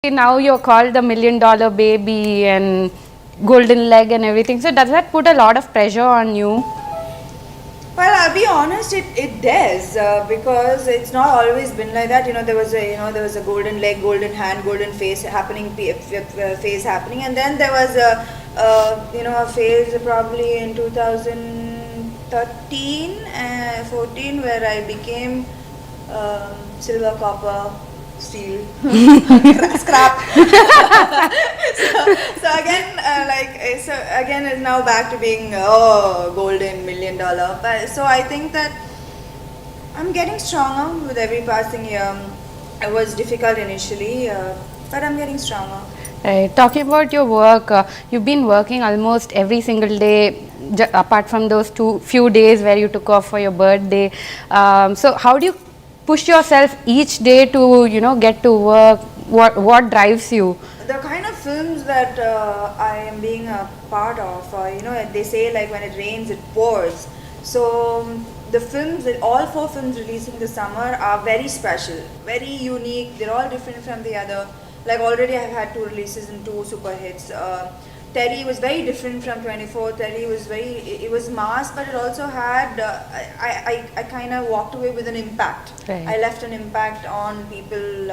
Now you're called the $1 million baby and golden leg and everything. So does that put a lot of pressure on you? Well, I'll be honest, it does because it's not always been like that. There was a golden leg, golden hand, golden face happening, phase happening, and then there was a phase probably in 2013, 14 where I became silver, copper, steel, scrap. So again, it's now back to being golden $1 million. But so I think that I'm getting stronger with every passing year. It was difficult initially, but I'm getting stronger. Right. Talking about your work, you've been working almost every single day, apart from those few days where you took off for your birthday. So how do you push yourself each day to get to work? What drives you? The kind of films that I am being a part of, they say like when it rains, it pours. So the films, all four films releasing this summer are very special, very unique. They're all different from the other. Like already I've had 2 releases and 2 super hits. Terry was very different from 24. Terry was it was mass, but it also had, I kind of walked away with an impact. Right. I left an impact on people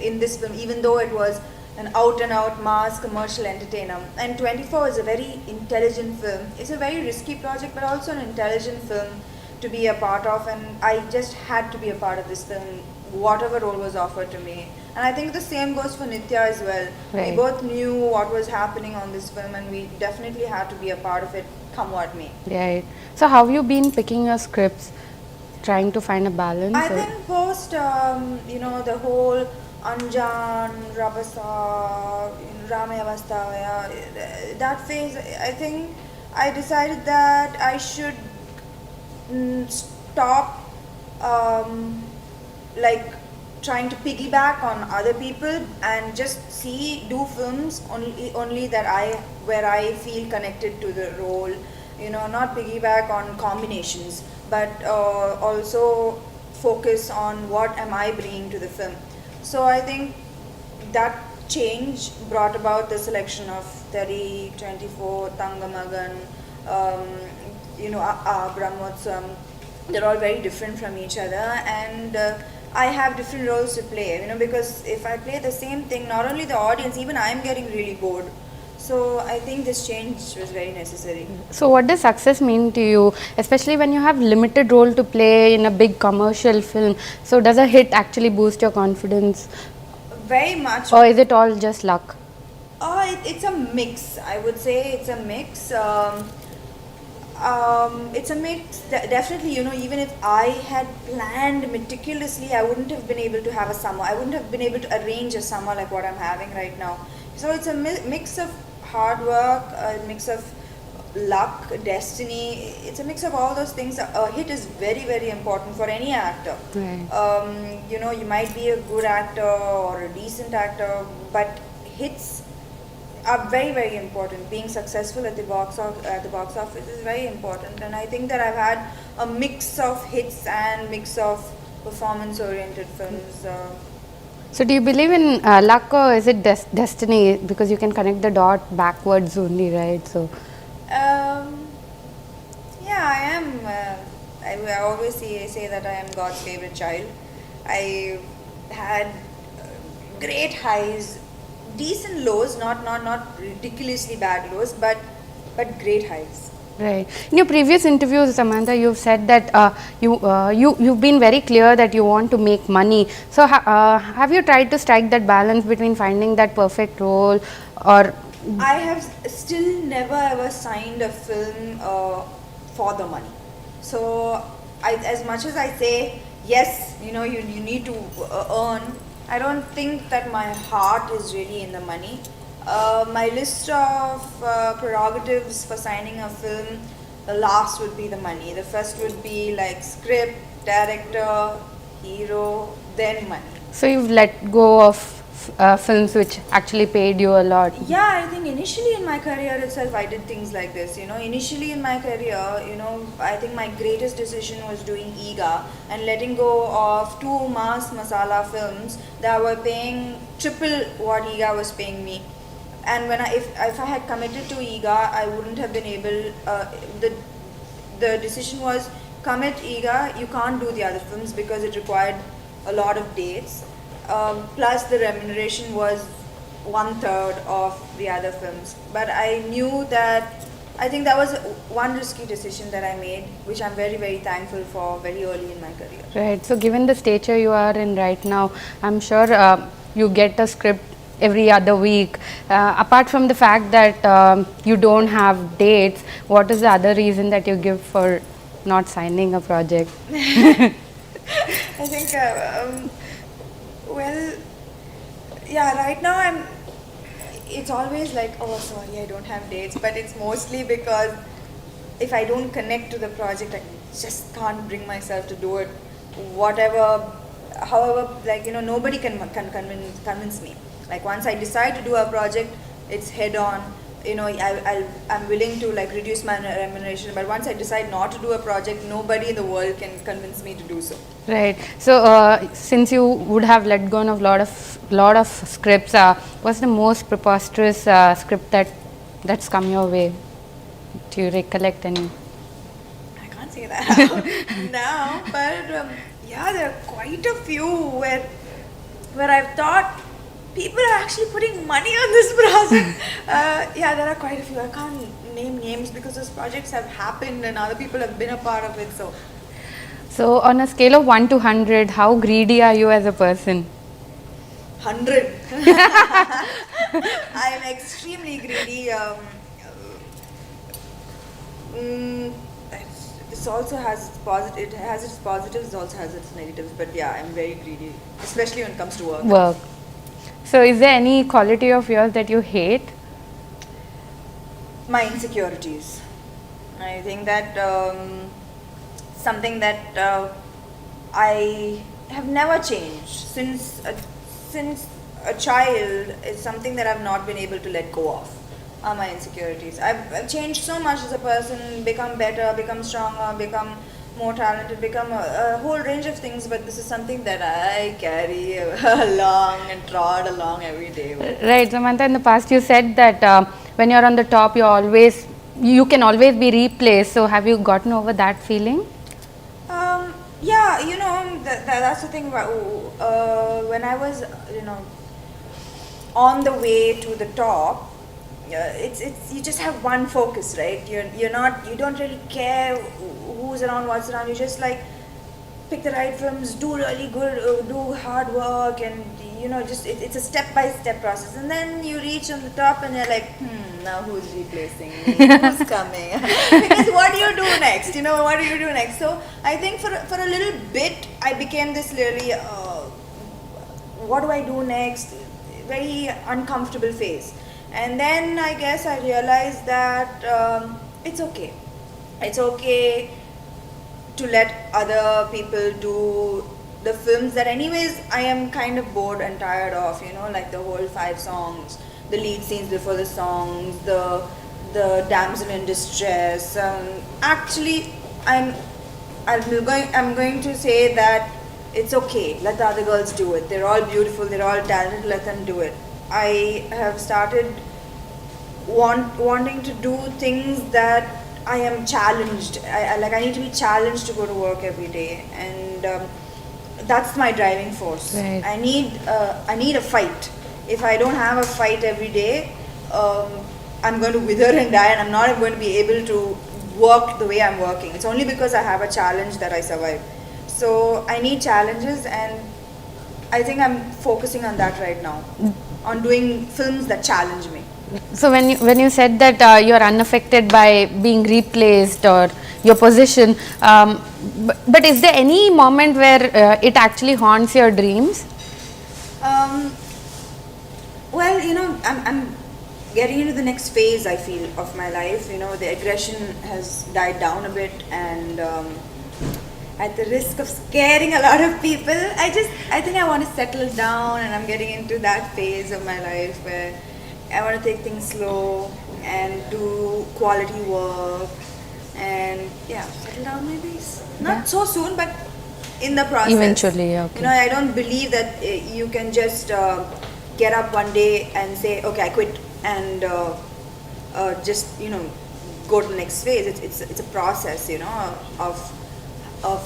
in this film, even though it was an out and out mass commercial entertainer. And 24 is a very intelligent film. It's a very risky project, but also an intelligent film to be a part of, and I just had to be a part of this film, whatever role was offered to me. And I think the same goes for Nitya as well. Right. We both knew what was happening on this film, and we definitely had to be a part of it, come what may. Right. So how have you been picking your scripts, trying to find a balance? I think post, the whole Anjan, Rabasa, Ramayavastha, that phase, I think I decided that I should stop like trying to piggyback on other people and just do films only where I feel connected to the role, not piggyback on combinations, but also focus on what am I bringing to the film. So I think that change brought about the selection of 30, 24, Tangamagan, Brahmotsam. They're all very different from each other, and I have different roles to play, because if I play the same thing, not only the audience, even I'm getting really bored. So I think this change was very necessary. So what does success mean to you, especially when you have limited role to play in a big commercial film? So does a hit actually boost your confidence? Very much. Or is it all just luck? It's a mix. I would say it's a mix. It's a mix. Definitely, even if I had planned meticulously, I wouldn't have been able to have a summer. I wouldn't have been able to arrange a summer like what I'm having right now. So it's a mix of hard work, a mix of luck, destiny. It's a mix of all those things. A hit is very, very important for any actor. Right. You might be a good actor or a decent actor, but hits are very, very important. Being successful at the box office is very important, and I think that I've had a mix of hits and mix of performance-oriented films. So do you believe in luck, or is it destiny? Because you can connect the dot backwards only, right? So Yeah, I am. I always say that I am God's favorite child. I had great highs, decent lows, not ridiculously bad lows, but great highs. right. In your previous interviews, Samantha, you've said that you've been very clear that you want to make money. So have you tried to strike that balance between finding that perfect role, or I have still never ever signed a film for the money. So as much as I say yes, you need to earn, I don't think that my heart is really in the money. My list of prerogatives for signing a film, the last would be the money. The first would be like script, director, hero, then money. so you've let go of films which actually paid you a lot? Yeah, I think initially in my career itself, I did things like this. Initially in my career, I think my greatest decision was doing EGA and letting go of two mass masala films that were paying triple what EGA was paying me. And if I had committed to EGA, I wouldn't have been able. The decision was commit EGA. You can't do the other films because it required a lot of dates. Plus the remuneration was one third of the other films. But I knew that I think that was one risky decision that I made, which I'm very, very thankful for very early in my career. Right. So, given the stature you are in right now, I'm sure you get a script every other week. Apart from the fact that you don't have dates, what is the other reason that you give for not signing a project? I think, well, yeah, right now it's always like, oh, sorry, I don't have dates, but it's mostly because if I don't connect to the project, I just can't bring myself to do it. However, nobody can convince me. Like once I decide to do a project, it's head on. I'm willing to like reduce my remuneration, but once I decide not to do a project, nobody in the world can convince me to do so. Right. So, since you would have let go of lot of scripts, what's the most preposterous script that's come your way? Do you recollect any? I can't say that now, but yeah, there are quite a few where I've thought people are actually putting money on this project. Yeah, there are quite a few. I can't name names because those projects have happened and other people have been a part of it. So, on a scale of 1 to 100, how greedy are you as a person? 100. I am extremely greedy. This also has its positive. It has its positives. It also has its negatives. But yeah, I'm very greedy, especially when it comes to work. Work. So, is there any quality of yours that you hate? My insecurities. I think that something that I have never changed since a child is something that I've not been able to let go of. Are my insecurities. I've changed so much as a person, become better, become stronger, become more talented, become a whole range of things, but this is something that I carry along and trod along every day. Right, Samantha, in the past you said that when you're on the top, you can always be replaced. So, have you gotten over that feeling? Yeah, that's the thing about when I was, on the way to the top. It's you just have one focus, right? You don't really care who's around, what's around. You just like pick the right films, do really good, do hard work, and it's a step by step process. And then you reach on the top, and you're like, now who's replacing me? Who's coming? Because what do you do next? What do you do next? So I think for a little bit, I became this really, what do I do next? Very uncomfortable phase. And then I guess I realized that it's okay. It's okay to let other people do the films that anyways I am kind of bored and tired of, like the whole 5 songs, the lead scenes before the songs, the damsel in distress. Actually, I'm going to say that it's okay. Let the other girls do it. They're all beautiful. They're all talented. Let them do it. I have started wanting to do things that I am challenged. I need to be challenged to go to work every day, and that's my driving force. Right. I need a fight. If I don't have a fight every day, I'm going to wither and die, and I'm not going to be able to work the way I'm working. It's only because I have a challenge that I survive. So I need challenges, and I think I'm focusing on that right now, on doing films that challenge me. So, when you said that you're unaffected by being replaced or your position, but is there any moment where it actually haunts your dreams? Well, I'm getting into the next phase, I feel, of my life. The aggression has died down a bit, and at the risk of scaring a lot of people, I think I want to settle down, and I'm getting into that phase of my life where I want to take things slow and do quality work and settle down maybe. Not so soon, but in the process. Eventually, okay. You know, I don't believe that you can just get up one day and say, okay, I quit, and just go to the next phase. It's a process, of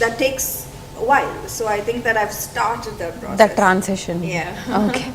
that takes a while. So I think that I've started that process. That transition. Yeah. Okay.